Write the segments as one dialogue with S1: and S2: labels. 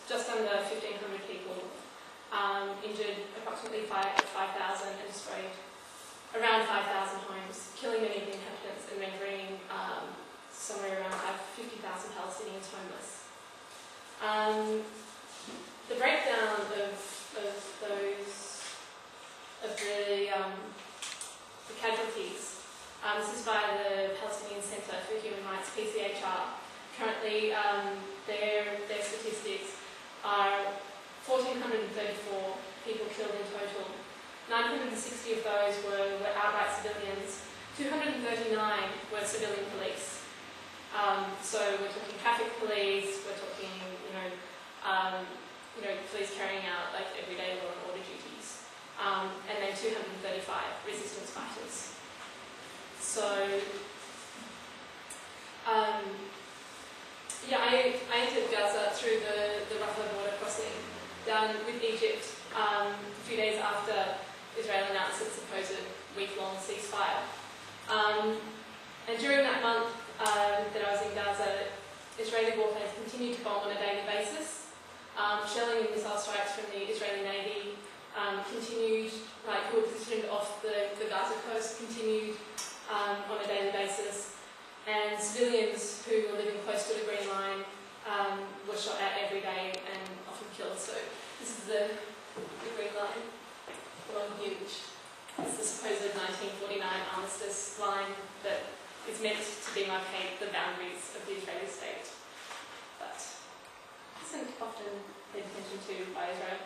S1: just under 1,500 people, injured approximately 5,000 and destroyed around 5,000 homes, killing many of the inhabitants and rendering somewhere around 50,000 Palestinians homeless. The breakdown of the casualties. This is by the Palestinian Centre for Human Rights, PCHR. Currently, their statistics are 1,434 people killed in total. 960 of those were outright civilians. 239 were civilian police. So we're talking traffic police. We're talking, police carrying out like everyday law and order duties. And then 235 resistance fighters. So, I entered Gaza through the Rafah border crossing down with Egypt a few days after Israel announced its supposed week-long ceasefire. And during that month that I was in Gaza, Israeli warplanes continued to bomb on a daily basis. Shelling and missile strikes from the Israeli Navy continued, who were positioned off the Gaza coast, continued on a daily basis. And civilians who were living close to the Green Line were shot at every day and often killed. So this is the Green Line, along here, which is the supposed 1949 armistice line that is meant to demarcate the boundaries of the Israeli state, but isn't often paid attention to by Israel.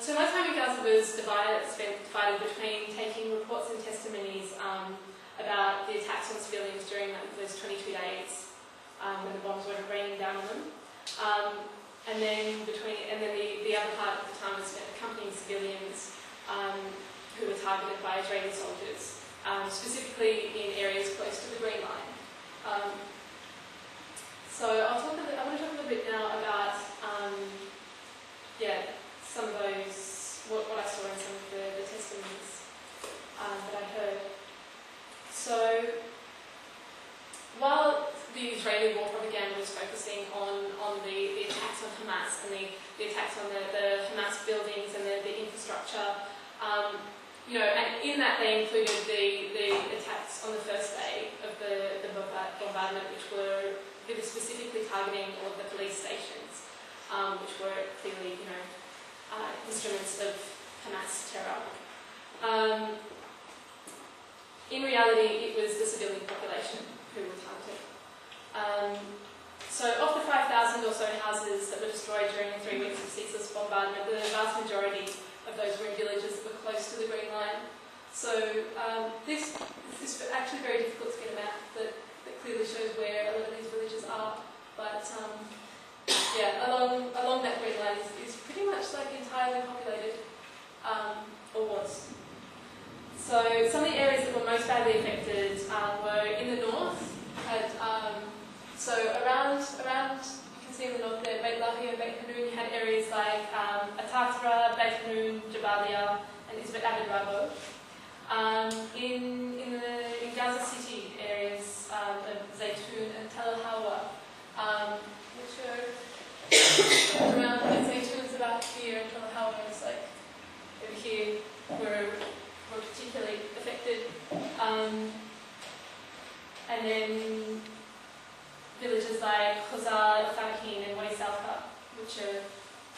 S1: So my time in Gaza was divided between taking reports and testimonies about the attacks on civilians during those 22 days when the bombs were raining down on them, and then the other part of the time was spent accompanying civilians who were targeted by Israeli soldiers, specifically in areas close to the Green Line. So I want to talk a little bit now about some of those, what I saw in some of the testimonies that I heard. So while the Israeli war propaganda was focusing on the attacks on Hamas and the attacks on the Hamas buildings and the infrastructure, and in that they included the attacks on the first day of the bombardment, which were specifically targeting all of the police stations, which were clearly, instruments of Hamas terror. In reality, it was the civilian population who were targeted. So of the 5,000 or so houses that were destroyed during the 3 weeks of ceaseless bombardment, the vast majority of those were in villages that were close to the Green Line. So this is actually very difficult to get a map that clearly shows where a lot of these villages are. But along that Green Line is pretty much entirely populated, or was. So some of the areas that were most badly affected were in the north. So around you can see in the north there, Beit Lahia, Beit Hanun. You had areas like Atatra, Beit Hanun, Jabalia, and Isbet Abed Rabo. In Gaza City, areas of Zaytun and Tel Hawa, which are around, Zaytun's about here, and Tel Hawa is over here, were particularly affected. And then villages like Khuzar, Fanakin, and Wadi Salka, which are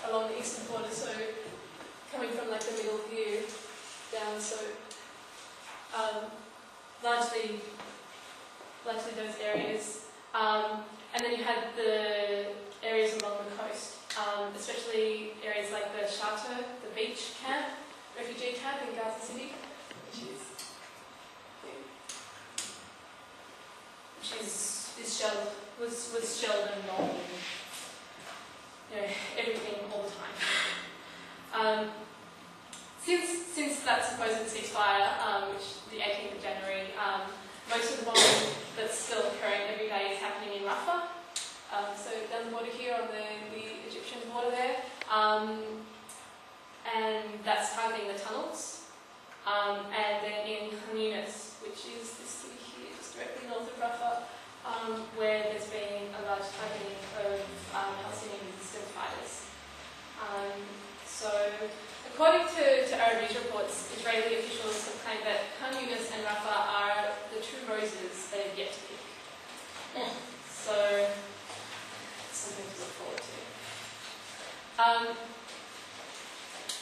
S1: along the eastern border, so coming from the middle view down, so largely those areas. And then you had the areas along the coast, especially areas like the Shelter, the beach camp, refugee camp in Gaza City, which was shelled and bombed, and everything all the time. Since that supposed ceasefire, which the 18th of January, most of the bombing that's still occurring every day is happening in Rafah. So down the border here on the Egyptian border there, and that's targeting the tunnels. And then in Khan Yunis, which is this city here, just directly north of Rafah, where there's been a large targeting of Palestinian resistance fighters. So, according to Arab news reports, Israeli officials have claimed that Khan Yunis and Rafah are the two roses they have yet to pick. So, something to look forward to.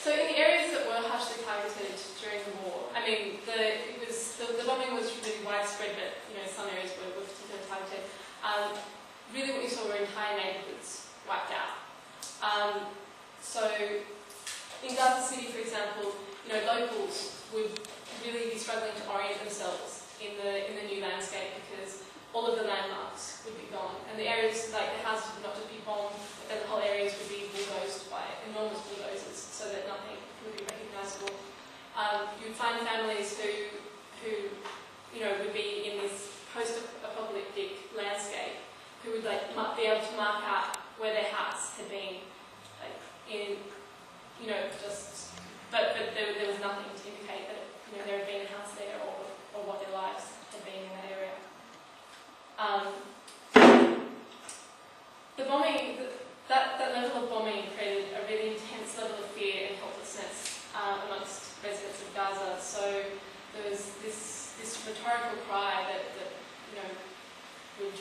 S1: So in the areas that were harshly targeted during the war, I mean, the bombing was really widespread, but some areas were particularly targeted. Really, what you saw were entire neighbourhoods wiped out. So in Gaza City, for example, locals would really be struggling to orient themselves in the new landscape because all of the landmarks would be gone, and the areas, like the houses, would not just be bombed, but then the whole areas would be bulldozed by enormous bulldozers, so that nothing would be recognisable. You'd find families who would be in this post-apocalyptic landscape, who would be able to mark out where their house had been, but there was nothing to indicate that there had been a house there or what their lives had been in that area. The bombing, that level of bombing created a really intense level of fear and helplessness amongst residents of Gaza. So there was this rhetorical cry that would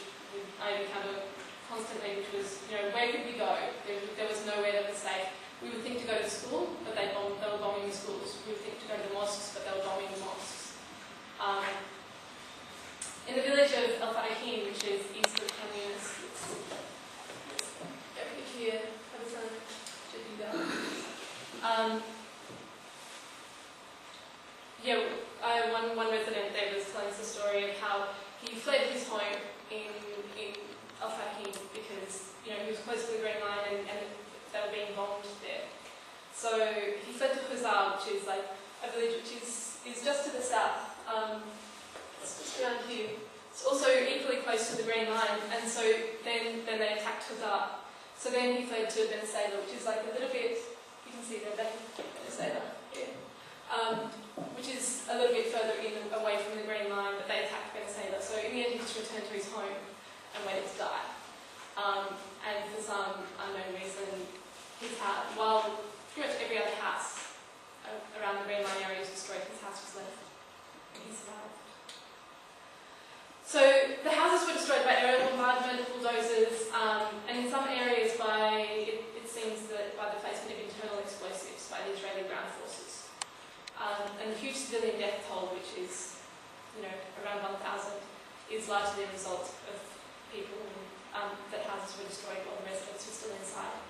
S1: I encounter constantly, which was, where could we go? There was nowhere that was safe. We would think to go to school, but they were bombing the schools. We would think to go to the mosques, but they were bombing the mosques. In the village of El Farahim, which is east of Khan Yunis, here, one resident there was telling us the story of how he fled his home in El Farahim because he was close to the Green Line and they were being bombed there. So he fled to Gaza, which is like a village which is just to the south. It's just around here. It's also equally close to the Green Line, and so then they attacked Gaza. So then he fled to Ben Sailor, which is like a little bit, you can see there, Ben Sailor here, which is a little bit further away from the Green Line, but they attacked Ben Sailor. So in the end he just returned to his home and waited to die. And for some unknown reason, his house, while pretty much every other house around the Green Line area was destroyed, his house was left, and he survived. So the houses were destroyed by aerial bombardment, bulldozers, and in some areas it seems that by the placement of internal explosives by the Israeli ground forces. And the huge civilian death toll, which is around 1,000, is largely a result of people that houses were destroyed while the residents were still inside.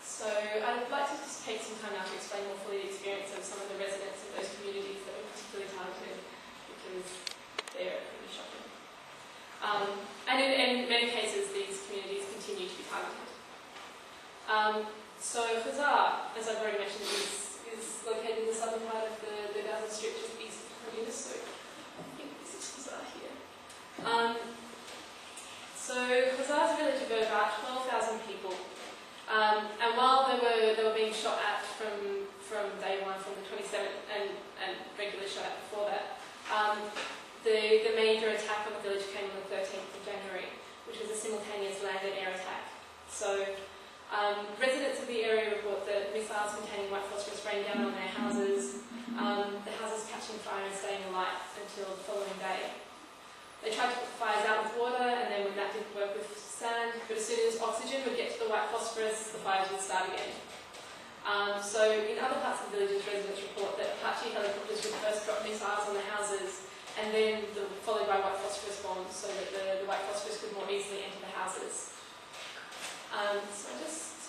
S1: So I'd like to just take some time now to explain more fully the experience of some of the residents of those communities that were particularly targeted, because they're pretty shocking. And in many cases, these communities continue to be targeted. So Gaza, as I've already mentioned, is located in the southern part of the Gaza Strip, just east of Khan Yunis, so I think this is Gaza here. So Gaza's village of about 12,000 people. And while they were being shot at from day one, from the 27th, and regularly shot at before that, the major attack on the village came on the 13th of January, which was a simultaneous land and air attack. So residents of the area report that missiles containing white phosphorus rained down on their houses, the houses catching fire and staying alight until the following day. They tried to put fires out with water, and then when that didn't work with sand, but as soon as oxygen would get to the white phosphorus, the fires would start again. So in other parts of the villages, residents report that Apache helicopters would first drop missiles on the houses, and then followed by white phosphorus bombs, so that the white phosphorus could more easily enter the houses. So I just